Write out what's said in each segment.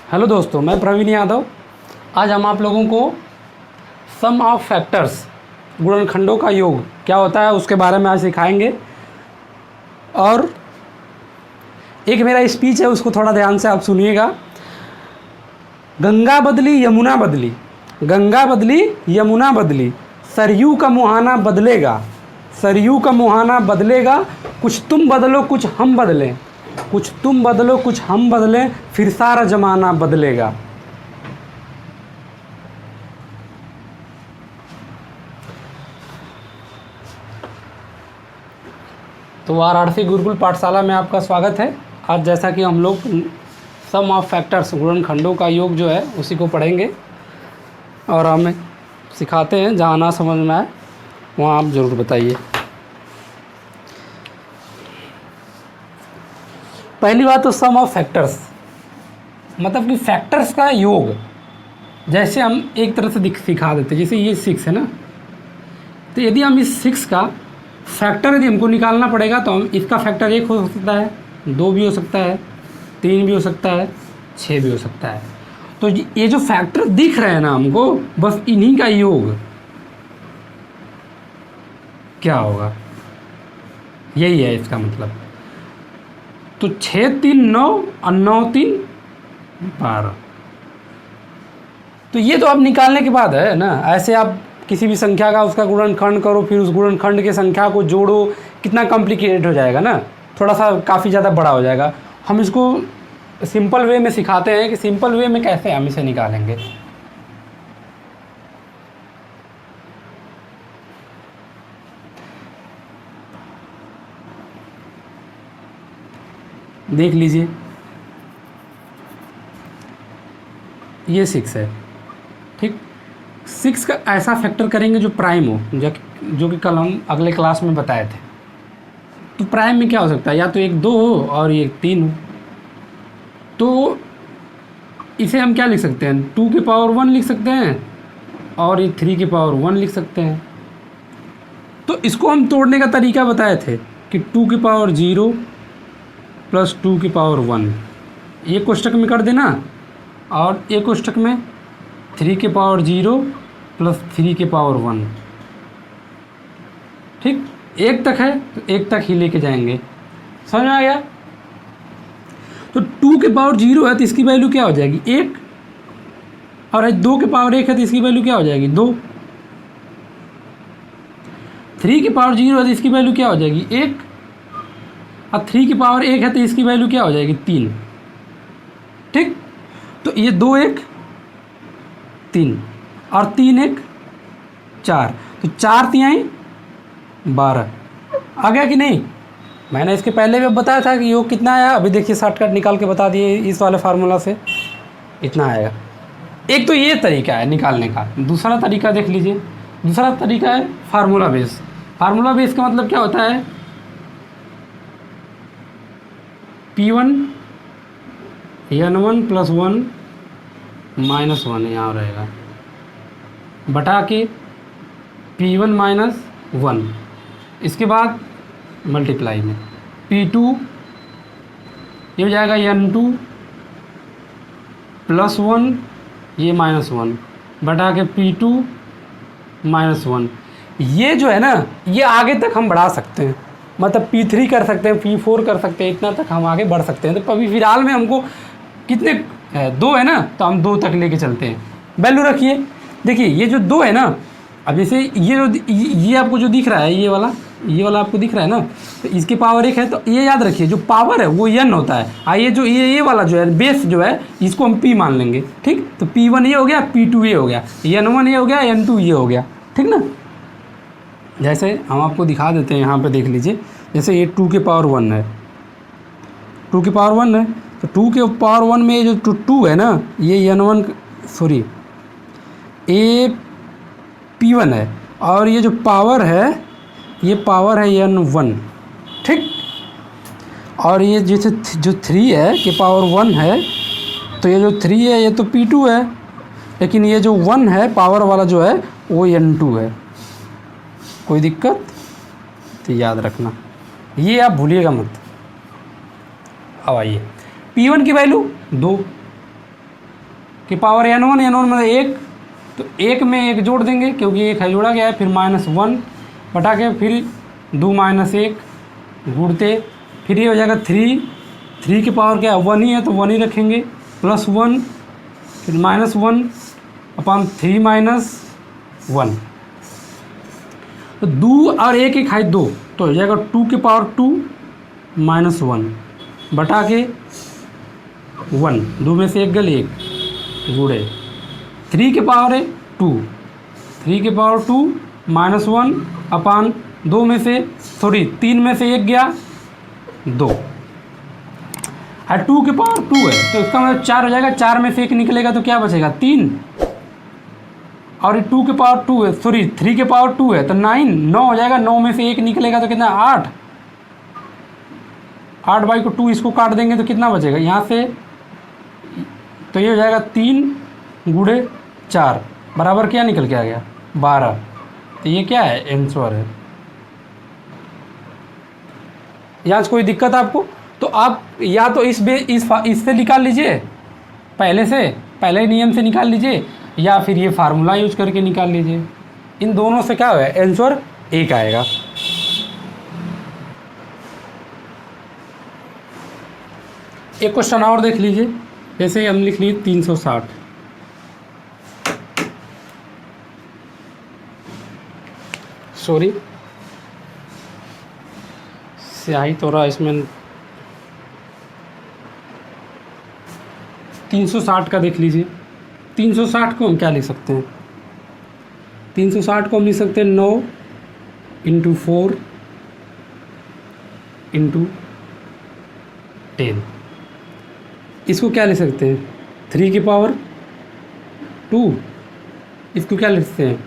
Hello दोस्तों, मैं प्रवीण यादव। आज हम आप लोगों को सम ऑफ फैक्टर्स, गुणनखंडों का योग क्या होता है उसके बारे में आज सिखाएंगे। और एक मेरा स्पीच है, उसको थोड़ा ध्यान से आप सुनिएगा। गंगा बदली यमुना बदली, गंगा बदली यमुना बदली, सरयू का मुहाना बदलेगा, सरयू का मुहाना बदलेगा, कुछ तुम बदलो कुछ हम बदलें, कुछ तुम बदलो कुछ हम बदलें, फिर सारा जमाना बदलेगा। तो वाराणसी गुरुकुल पाठशाला में आपका स्वागत है। आज जैसा कि हम लोग सम ऑफ फैक्टर्स, गुणनखंडों का योग जो है उसी को पढ़ेंगे और हमें सिखाते हैं। जहाँ ना समझ में आए वहाँ आप ज़रूर बताइए। पहली बात तो सम ऑफ फैक्टर्स मतलब कि फैक्टर्स का योग। जैसे हम एक तरह से सिखा देते हैं, जैसे ये 6 है ना, तो यदि हम इस 6 का फैक्टर यदि हमको निकालना पड़ेगा तो हम इसका फैक्टर 1 हो सकता है, 2 भी हो सकता है, 3 भी हो सकता है, 6 भी हो सकता है। तो ये जो फैक्टर दिख रहे हैं ना हमको, बस इन्हीं का योग क्या होगा, यही है इसका मतलब। तो 6 3 9 और 9 3 12। तो ये तो अब निकालने के बाद है ना। ऐसे आप किसी भी संख्या का उसका गुणनखंड करो, फिर उस गुणनखंड के संख्या को जोड़ो, कितना कॉम्प्लिकेटेड हो जाएगा ना, थोड़ा सा काफ़ी ज़्यादा बड़ा हो जाएगा। हम इसको सिंपल वे में सिखाते हैं कि सिंपल वे में कैसे हम इसे निकालेंगे। देख लीजिए, ये 6 है, ठीक। 6 का ऐसा फैक्टर करेंगे जो प्राइम हो, जो कि कल हम अगले क्लास में बताए थे। तो प्राइम में क्या हो सकता है, या तो 1 2 हो और ये 3 हो। तो इसे हम क्या लिख सकते हैं, 2 की पावर 1 लिख सकते हैं और ये 3 की पावर 1 लिख सकते हैं। तो इसको हम तोड़ने का तरीका बताए थे कि 2 की पावर 0 प्लस 2 की पावर 1 एक कोष्टक में कर देना, और एक कोष्टक में 3 की पावर 0 प्लस 3 की पावर 1, ठीक। 1 तक है तो 1 तक ही लेके जाएंगे। समझ में आ गया। तो 2 के पावर 0 है तो इसकी वैल्यू क्या हो जाएगी, 1। और 2 के पावर 1 है तो इसकी वैल्यू क्या हो जाएगी, 2। 3 की पावर 0 है तो इसकी वैल्यू क्या हो जाएगी, 1। और 3 की पावर 1 है तो इसकी वैल्यू क्या हो जाएगी, 3, ठीक। तो ये 2 1 3 और 3 1 4, तो 4 3 12 आ गया कि नहीं। मैंने इसके पहले भी बताया था कि योग कितना आया। अभी देखिए शॉर्टकट निकाल के बता दिए, इस वाले फार्मूला से इतना आएगा। एक तो ये तरीका है निकालने का। दूसरा तरीका देख लीजिए, दूसरा तरीका है फार्मूला बेस। फार्मूला बेस का मतलब क्या होता है, P1 N1 प्लस 1 माइनस 1 यहाँ रहेगा, बटा के P1 माइनस 1, इसके बाद मल्टीप्लाई में P2 ये हो जाएगा N2 प्लस 1 ये माइनस 1, बटा के P2 माइनस 1। ये जो है ना, ये आगे तक हम बढ़ा सकते हैं, मतलब P3 कर सकते हैं, P4 कर सकते हैं, इतना तक हम आगे बढ़ सकते हैं। तो अभी फिलहाल में हमको कितने 2 है ना, तो हम 2 तक लेके चलते हैं। वैल्यू रखिए। देखिए ये जो 2 है ना, अब जैसे ये आपको जो दिख रहा है, ये वाला आपको दिख रहा है ना, तो इसकी पावर 1 है। तो ये याद रखिए, जो पावर है वो n होता है। आइए जो ये वाला जो है बेस जो है, इसको हम P मान लेंगे, ठीक। तो P1 ये हो गया, P2 ये हो गया, N1 ये हो गया, N2 ये हो गया, ठीक ना। जैसे हम आपको दिखा देते हैं, यहाँ पे देख लीजिए। जैसे ये 2 की पावर 1 है, 2 की पावर 1 है, तो 2 के पावर 1 में ये जो 2 है ना, ये N1 सॉरी ये P1 है, और ये जो पावर है ये पावर है N1, ठीक। और ये जैसे जो 3 है कि पावर 1 है, तो ये जो 3 है ये तो P2 है, लेकिन ये जो 1 है पावर वाला जो है वो N2 है। कोई दिक्कत तो याद रखना, ये आप भूलिएगा मत। अब आइए P1 की वैल्यू 2, की पावर n1, n1 मतलब 1, तो 1 में 1 जोड़ देंगे क्योंकि 1 है जोड़ा गया है, फिर -1 बटा के फिर 2 - 1 गुणते, फिर ये हो जाएगा 3 की पावर क्या है 1 ही है तो 1 ही रखेंगे, +1 फिर -1 अपॉन 3 - 1, तो 2 और 1 1 है 2, तो हो जाएगा 2 की पावर 2 -1 बटा के 1, 2 में से 1 गल 1 गुणे 3 की पावर है 2, 3 की पावर 2 -1 अपान 2 में से 3 में से 1 गया 2, और 2 की पावर 2 है तो इसका मतलब 4 हो जाएगा, 4 में से 1 निकलेगा तो क्या बचेगा 3, और ये 2 की पावर 2 है, 3 की पावर 2 है तो 9 हो जाएगा, 9 में से 1 निकलेगा तो कितना 8, 8/2 इसको काट देंगे तो कितना बचेगा यहाँ से, तो ये हो जाएगा 3 गुणे 4 बराबर क्या निकल के आ गया 12, तो ये क्या है आंसर है। यहाँ से कोई दिक्कत आपको, तो आप या तो इससे निकाल लीजिए, पहले नियम से निकाल लीजिए, या फिर ये फार्मूला यूज करके निकाल लीजिए, इन दोनों से क्या है आंसर 1 आएगा। एक क्वेश्चन और देख लीजिए, जैसे हम लिख लिए 360, सॉरी स्याही थोड़ा इसमें, 360 का देख लीजिए। 360 को हम क्या लिख सकते हैं, 360 को हम लिख सकते हैं 9 × 4 × 10, इसको क्या लिख सकते हैं 3 की पावर 2, इसको क्या लिख सकते हैं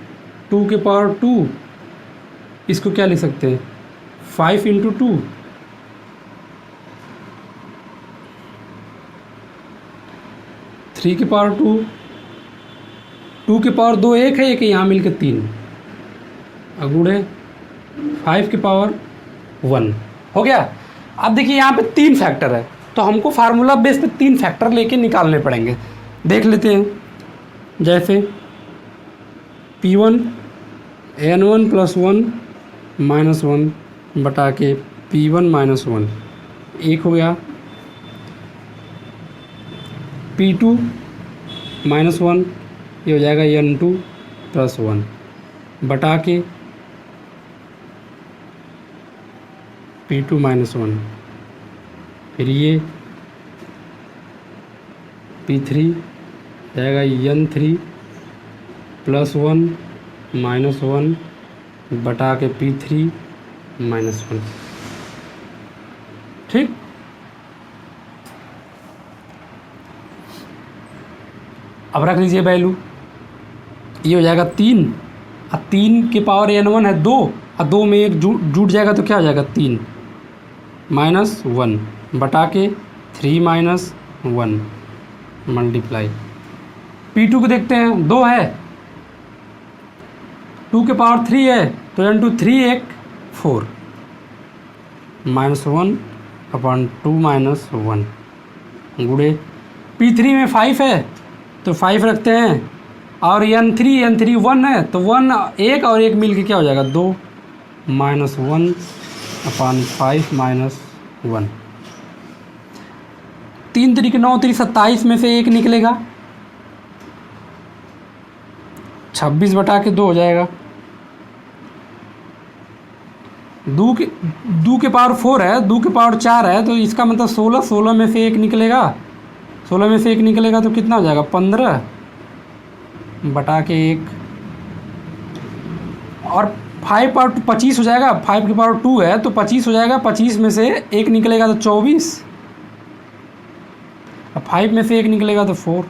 2 की पावर 2, इसको क्या लिख सकते हैं 5 × 2, थ्री की पावर 2, 2 की पावर 2 1 है, एक यहाँ मिलकर 3 गुणे 5 की पावर 1 हो गया। अब देखिए यहाँ पे 3 फैक्टर है तो हमको फार्मूला बेस पे 3 फैक्टर लेके निकालने पड़ेंगे, देख लेते हैं। जैसे P1 n1 + 1 - 1 बटा के P1 - 1 1 हो गया, P2 - 1 ये हो जाएगा n2 + 1 बटा के P2 - 1, फिर ये P3 जाएगा n3 + 1 - 1 बटा के P3 - 1, ठीक। अब रख लीजिए वैल्यू, ये हो जाएगा 3, और 3 की पावर n1 है 2, और 2 में 1 जुट जाएगा तो क्या हो जाएगा 3 - 1 बटा के 3 - 1 मल्टीप्लाई। P2 को देखते हैं, 2 है, 2 के पावर 3 है तो n2 3 1 4 -1 अपॉन 2 - 1 गुणे P3 में 5 है तो 5 रखते हैं, और n3 1 है तो 1 1 और 1 मिल के क्या हो जाएगा 2 -1 अपॉन 5 - 1, 3 3 9 3 27 में से 1 निकलेगा, 26 बटा के 2 हो जाएगा। 2 के पावर 4 है, 2 के पावर 4 है तो इसका मतलब 16, 16 में से 1 निकलेगा, 16 में से 1 निकलेगा तो कितना हो जाएगा 15 बटा के 1, और 5 पावर 25 हो जाएगा, 5 की पावर 2 है तो 25 हो जाएगा, 25 में से 1 निकलेगा तो 24, और 5 में से 1 निकलेगा तो 4।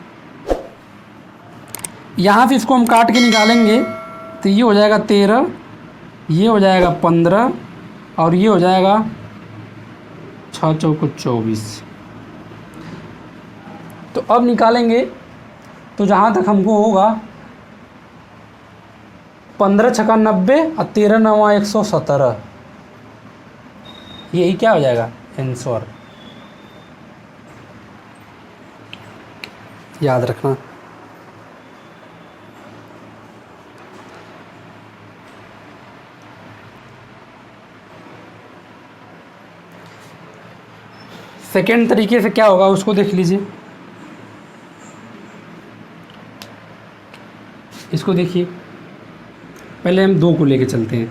यहाँ से इसको हम काट के निकालेंगे तो ये हो जाएगा 13, ये हो जाएगा 15, और ये हो जाएगा 6 चौको 24। तो अब निकालेंगे तो जहाँ तक हमको होगा 15 छक्का 90 और 13 नवा 117, यही क्या हो जाएगा आंसर, याद रखना। सेकेंड तरीके से क्या होगा उसको देख लीजिए। इसको देखिए, पहले हम 2 को लेके चलते हैं।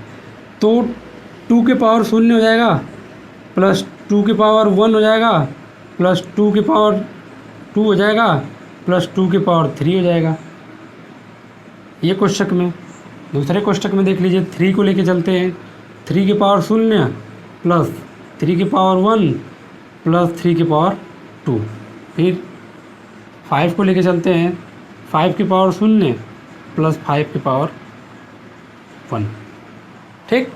तो 2 के पावर 0 हो जाएगा, प्लस 2 के पावर 1 हो जाएगा, प्लस 2 के पावर 2 हो जाएगा, प्लस 2 के पावर 3 हो जाएगा। ये कोष्टक में। दूसरे कोष्टक में देख लीजिए, 3 को लेके चलते हैं। 3 के पावर 0 प्लस 3 के पावर 1 प्लस 3 के पावर 2। फिर 5 को लेके चलते हैं। 5 के पावर 0 प्लस 5 के पावर 1। ठीक,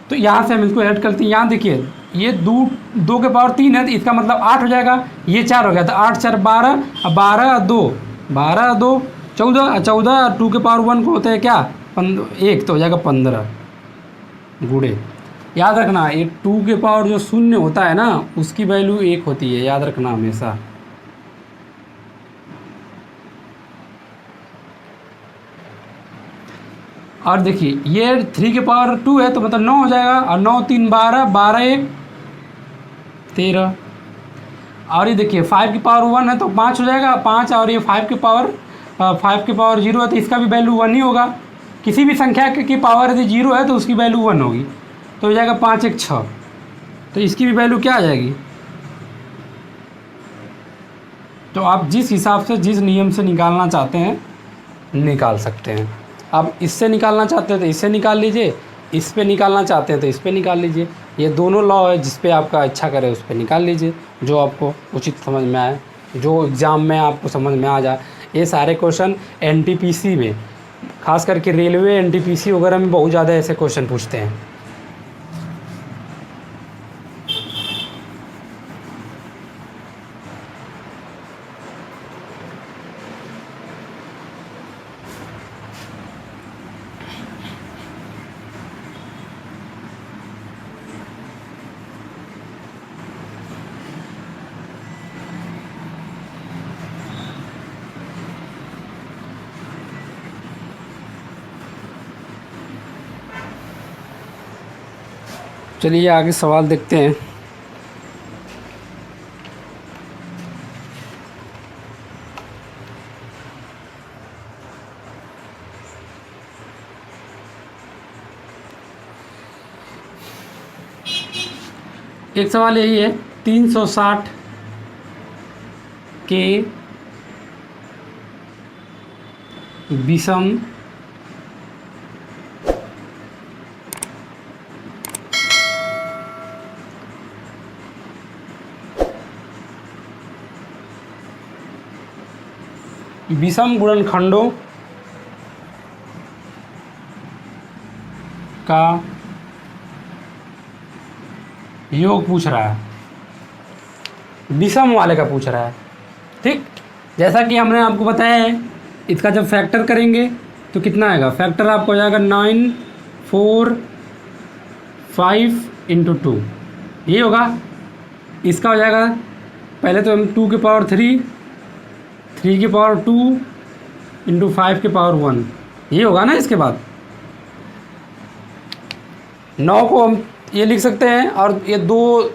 तो यहाँ से हम इसको ऐड करते हैं। यहाँ देखिए, ये 2 के पावर 3 है, तो इसका मतलब 8 हो जाएगा। ये 4 हो गया, तो 8 4 12, अब 12 2 12 2 14, 14 2 के पावर 1 को होता है क्या 1, तो हो जाएगा 15 गुणे। याद रखना, ये 2 के पावर जो 0 होता है ना, उसकी वैल्यू 1 होती है, याद रखना हमेशा। और देखिए, ये 3 के पावर 2 है, तो मतलब 9 हो जाएगा, और 9 3 12, 12 1 13। और ये देखिए 5 की पावर 1 है, तो 5 हो जाएगा 5, और ये 5 के पावर 0 है, तो इसका भी वैल्यू 1 ही होगा। किसी भी संख्या की पावर यदि 0 है तो उसकी वैल्यू 1 होगी, तो हो जाएगा 5 1 6। तो इसकी भी वैल्यू क्या आ जाएगी। तो आप जिस हिसाब से, जिस नियम से निकालना चाहते हैं निकाल सकते हैं। आप इससे निकालना चाहते हैं तो इससे निकाल लीजिए, इस पे निकालना चाहते हैं तो इस पे निकाल लीजिए। ये दोनों लॉ है, जिस पे आपका इच्छा करे उस पे निकाल लीजिए, जो आपको उचित समझ में आए, जो एग्ज़ाम में आपको समझ में आ जाए। ये सारे क्वेश्चन एनटीपीसी में, खास करके रेलवे एनटीपीसी वगैरह में बहुत ज़्यादा ऐसे क्वेश्चन पूछते हैं। चलिए आगे सवाल देखते हैं। एक सवाल यही है, 360 के विषम गुणनखंडों का योग पूछ रहा है, विषम वाले का पूछ रहा है। ठीक, जैसा कि हमने आपको बताया है, इसका जब फैक्टर करेंगे तो कितना आएगा। फैक्टर आपको हो जाएगा 9 4 5 × 2, ये होगा। इसका हो जाएगा, पहले तो हम 2 के पावर 3 के पावर 2 × 5 के पावर 1, ये होगा ना। इसके बाद 9 को हम ये लिख सकते हैं, और ये 2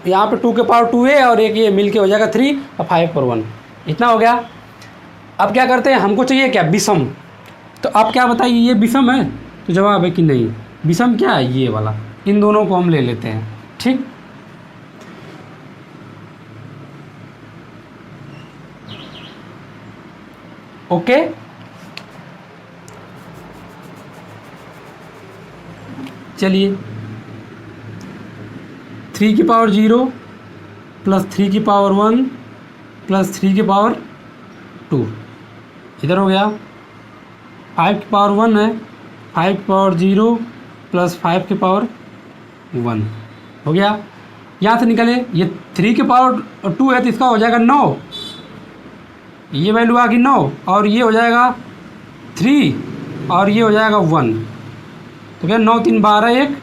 यहाँ पे 2 के पावर 2 है, और एक ये मिल के हो जाएगा 3 और 5 पर 1, इतना हो गया। अब क्या करते हैं, हमको चाहिए क्या विषम। तो आप क्या बताइए, ये विषम है। तो जवाब है कि नहीं, विषम क्या है, ये वाला। इन दोनों को हम ले लेते हैं। ठीक, ओके। चलिए, 3 की पावर 0 प्लस 3 की पावर 1 प्लस 3 की पावर 2 इधर हो गया। 5 की पावर 1 है, 5 की पावर 0 प्लस 5 की पावर 1 हो गया। यहाँ से निकले, ये 3 की पावर 2 है, तो इसका हो जाएगा 9, ये वैल्यू आ गई 9, और ये हो जाएगा 3, और ये हो जाएगा 1। तो क्या 9 3 12 1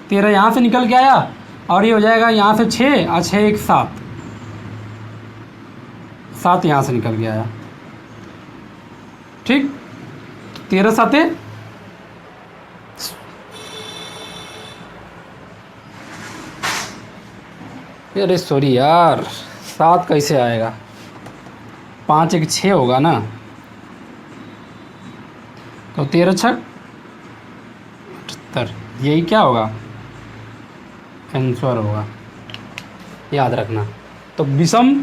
13 यहाँ से निकल के आया, और ये हो जाएगा यहाँ से 6 और 6 1 7, 7 यहाँ से निकल के आया। ठीक, 13 7 13 अरे सॉरी यार, 7 कैसे आएगा, 5 एक 6 होगा ना, तो 13 छक 78, यही क्या होगा आंसर होगा, याद रखना। तो विषम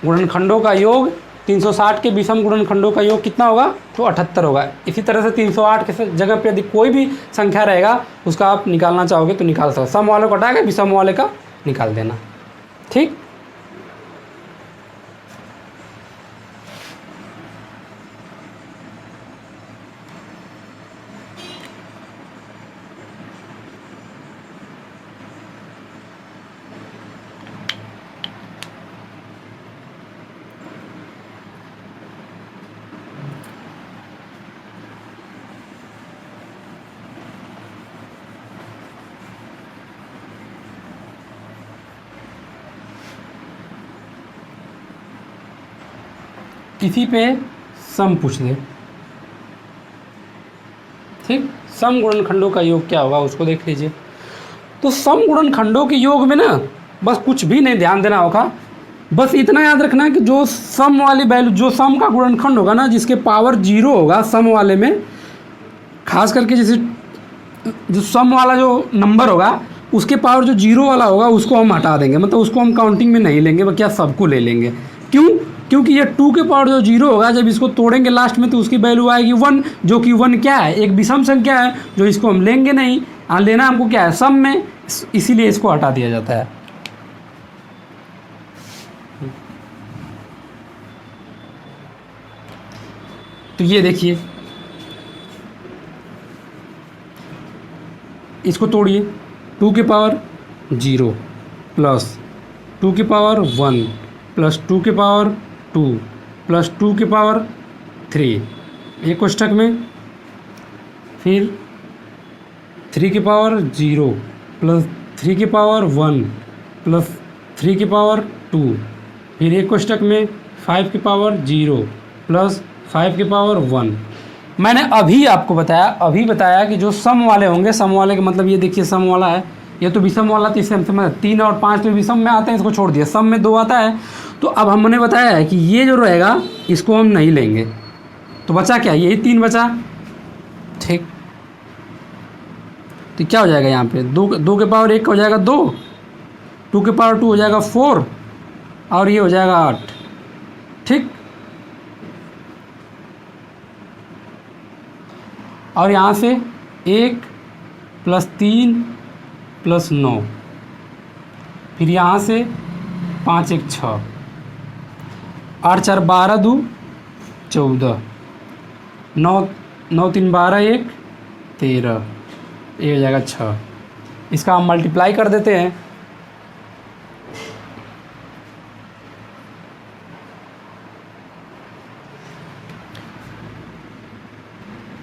गुणनखंडों का योग 360 के विषम गुणनखंडों का योग कितना होगा, तो 78 होगा। इसी तरह से 308 के जगह पे यदि कोई भी संख्या रहेगा उसका आप निकालना चाहोगे तो निकाल सकते, सम वाले को हटा के विषम वाले का निकाल देना, ठीक। इसी पे सम पूछ दे, ठीक। सम गुणनखंडों का योग क्या होगा उसको देख लीजिए। तो सम गुणनखंडों के योग में ना बस कुछ भी नहीं ध्यान देना होगा, बस इतना याद रखना है कि जो सम वाली वैल्यू, जो सम का गुणनखंड होगा ना जिसके पावर 0 होगा सम वाले में, खास करके जैसे जो सम वाला जो नंबर होगा उसके पावर जो 0 वाला होगा उसको हम हटा देंगे, मतलब उसको हम काउंटिंग में नहीं लेंगे, क्या सबको ले लेंगे। क्यों? क्योंकि ये 2 के पावर जो 0 होगा जब इसको तोड़ेंगे लास्ट में तो उसकी वैल्यू आएगी 1, जो कि 1 क्या है, एक विषम संख्या है, जो इसको हम लेंगे नहीं। लेना हमको क्या है, सम में, इसीलिए इसको हटा दिया जाता है। तो ये देखिए, इसको तोड़िए, 2 के पावर 0 प्लस 2 के पावर 1 प्लस 2 के पावर 2 प्लस 2 के पावर 3, एक कोष्ठक में, फिर 3 के पावर 0 प्लस 3 के पावर 1 प्लस 3 के पावर 2, फिर एक कोष्ठक में 5 के पावर 0 प्लस 5 के पावर 1। मैंने अभी आपको बताया कि जो सम वाले होंगे, सम वाले का मतलब ये देखिए सम वाला है, ये तो विषम वाला, तो इससे हम समझ 3 और 5 तो विषम में आते हैं, इसको छोड़ दिया, सम में 2 आता है। तो अब हमने बताया है कि ये जो रहेगा इसको हम नहीं लेंगे, तो बचा क्या, यही 3 बचा, ठीक। तो क्या हो जाएगा यहाँ पे, 2 के पावर 1 का हो जाएगा 2, 2 के पावर 2 हो जाएगा 4, और ये हो जाएगा 8, ठीक। और यहाँ से 1 प्लस 3 प्लस 9, फिर यहाँ से 5 1 6, 8 4 12 2 14, 9 9 3 12 1 13, ये हो जाएगा 6। इसका हम मल्टीप्लाई कर देते हैं,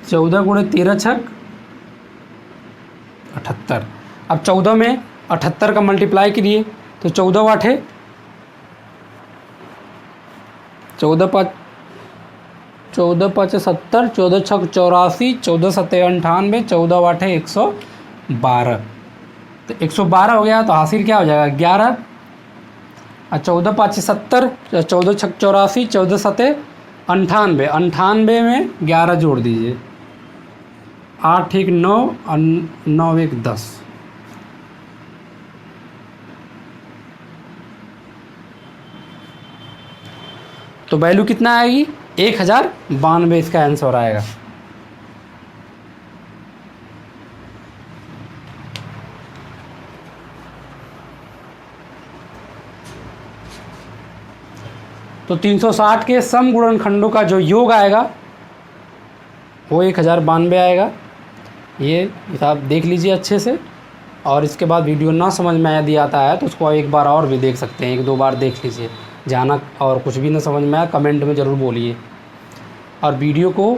चौदह गुणे 13 छक 78। अब 14 में 78 का मल्टीप्लाई करिए तो 14 8 है, 14 5 70, 14 छक 84, 14 7 98, 14 8 112, तो 112 हो गया। तो हासिल क्या हो जाएगा 11, और 14 5 70, 14 छक 84, 14 7 98, 98 में 11 जोड़ दीजिए, 8 1 9 और 9 1 10। तो वैल्यू कितना आएगी 1092, इसका आंसर आएगा। तो 360 के सम गुणनखंडों का जो योग आएगा वो 1092 आएगा। ये हिसाब देख लीजिए अच्छे से, और इसके बाद वीडियो ना समझ में यदि आता है तो उसको एक बार और भी देख सकते हैं, 1-2 बार देख लीजिए। जाना और कुछ भी ना समझ में आया कमेंट में ज़रूर बोलिए, और वीडियो को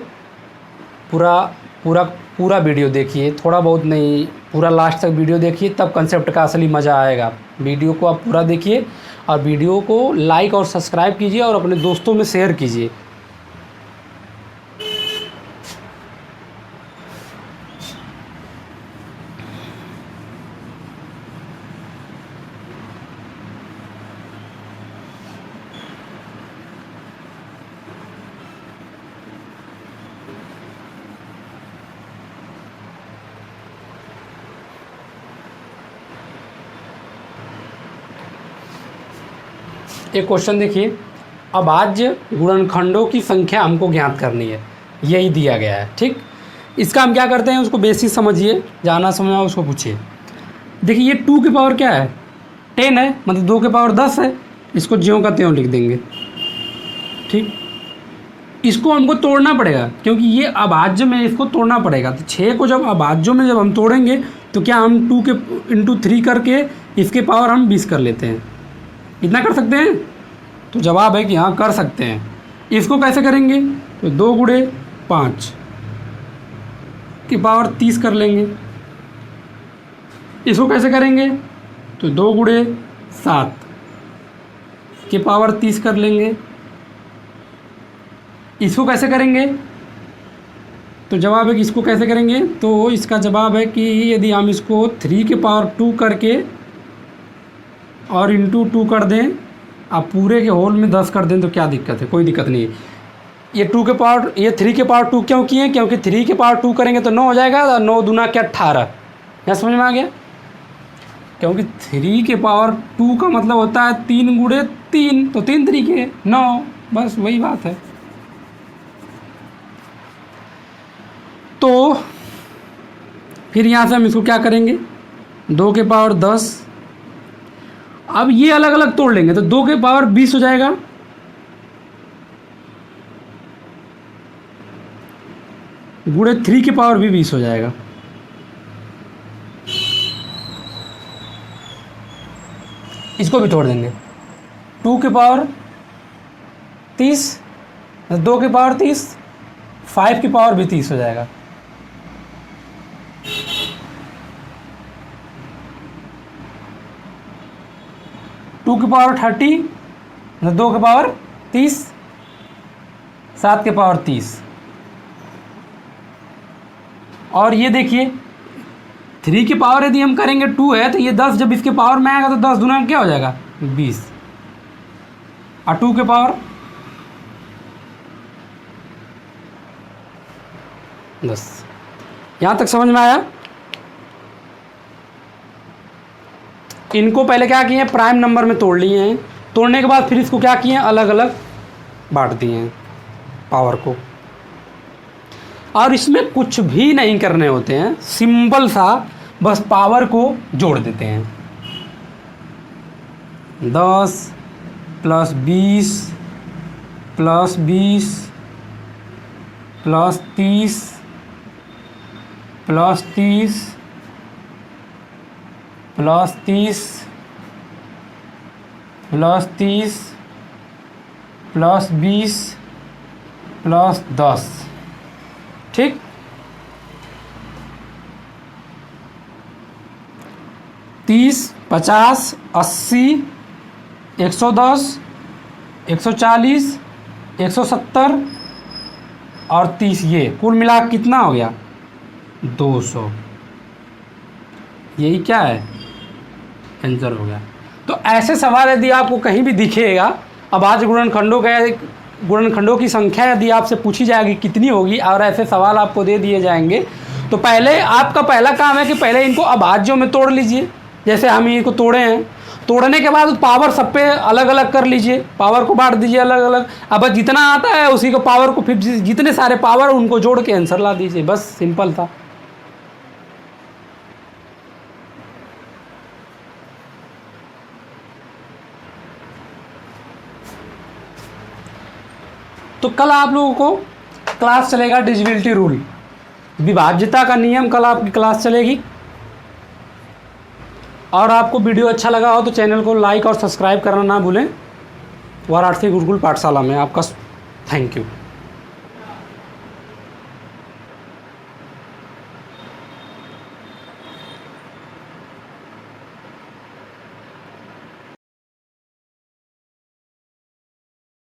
पूरा वीडियो देखिए, थोड़ा बहुत नहीं, पूरा लास्ट तक वीडियो देखिए, तब कंसेप्ट का असली मज़ा आएगा। वीडियो को आप पूरा देखिए, और वीडियो को लाइक और सब्सक्राइब कीजिए, और अपने दोस्तों में शेयर कीजिए। एक क्वेश्चन देखिए, अभाज्य गुणनखंडों की संख्या हमको ज्ञात करनी है, यही दिया गया है। ठीक, इसका हम क्या करते हैं, उसको बेसिक समझिए, जाना समझना उसको पूछिए। देखिए ये 2 की पावर क्या है, 10 है, मतलब 2 की पावर 10 है, इसको ज्यों का त्यों लिख देंगे। ठीक, इसको हमको तोड़ना पड़ेगा क्योंकि ये अभाज्य में इसको तोड़ना पड़ेगा। तो 6 को जब अभाज्यों में जब हम तोड़ेंगे तो क्या हम 2 के इंटू 3 करके इसके पावर हम 20 कर लेते हैं। इतना कर सकते हैं? तो जवाब है कि हाँ कर सकते हैं। इसको कैसे करेंगे, तो 2 गुणे 5 की पावर 30 कर लेंगे। इसको कैसे करेंगे, तो 2 गुणे 7 की पावर 30 कर लेंगे। इसको कैसे करेंगे, तो जवाब है कि इसको कैसे करेंगे, तो इसका जवाब है कि यदि हम इसको 3 के पावर 2 करके और इंटू 2 कर दें, आप पूरे के होल में 10 कर दें तो क्या दिक्कत है, कोई दिक्कत नहीं है। ये 2 के पावर, ये 3 के पावर 2 क्यों किए, क्योंकि 3 के पावर 2 करेंगे तो 9 हो जाएगा, 9 दूना क्या 18। क्या समझ में आ गया, क्योंकि 3 के पावर 2 का मतलब होता है 3 गुणे 3, तो 3 तरीके 9, बस वही बात है। तो फिर यहाँ से हम इसको क्या करेंगे, 2 के पावर 10, अब ये अलग अलग तोड़ लेंगे तो 2 के पावर 20 हो जाएगा, गुणे 3 के पावर भी 20 हो जाएगा। इसको भी तोड़ देंगे, 2 के पावर 30, 2 के पावर 30, 5 की पावर भी 30 हो जाएगा। टू की पावर 30, 2 के पावर 30, 7 के पावर 30। और ये देखिए 3 की पावर यदि हम करेंगे 2 है तो ये 10 जब इसके पावर में आएगा तो 10 दूना क्या हो जाएगा 20, और 2 के पावर 10। यहाँ तक समझ में आया। इनको पहले क्या किए हैं, प्राइम नंबर में तोड़ लिए हैं, तोड़ने के बाद फिर इसको क्या किए हैं, अलग अलग बांट दिए हैं पावर को। और इसमें कुछ भी नहीं करने होते हैं, सिंपल सा बस पावर को जोड़ देते हैं। 10 plus 20 plus 20 plus 30 plus 30 plus 30 plus 30 plus 20 plus 10। ठीक, तीस, 50, 80, 110, 140, 170 और 30, ये कुल मिला कितना हो गया 200। यही क्या है, आंसर हो गया। तो ऐसे सवाल यदि आपको कहीं भी दिखेगा, अभाज्य गुणनखंडों की संख्या यदि आपसे पूछी जाएगी कितनी होगी और ऐसे सवाल आपको दे दिए जाएंगे, तो पहले आपका पहला काम है कि पहले इनको अभाज्यों में तोड़ लीजिए। जैसे हम इनको तोड़े हैं, तोड़ने के बाद पावर सब पे अलग अलग कर लीजिए, पावर को बांट दीजिए अलग अलग। अब जितना आता है उसी को पावर को फिर जितने सारे पावर उनको जोड़ के आंसर ला दीजिए, बस सिंपल था। तो कल आप लोगों को क्लास चलेगा डिविजिबिलिटी रूल, विभाज्यता का नियम, कल आपकी क्लास चलेगी। और आपको वीडियो अच्छा लगा हो तो चैनल को लाइक और सब्सक्राइब करना ना भूलें। वाराणसी गुरुकुल पाठशाला में आपका थैंक यू।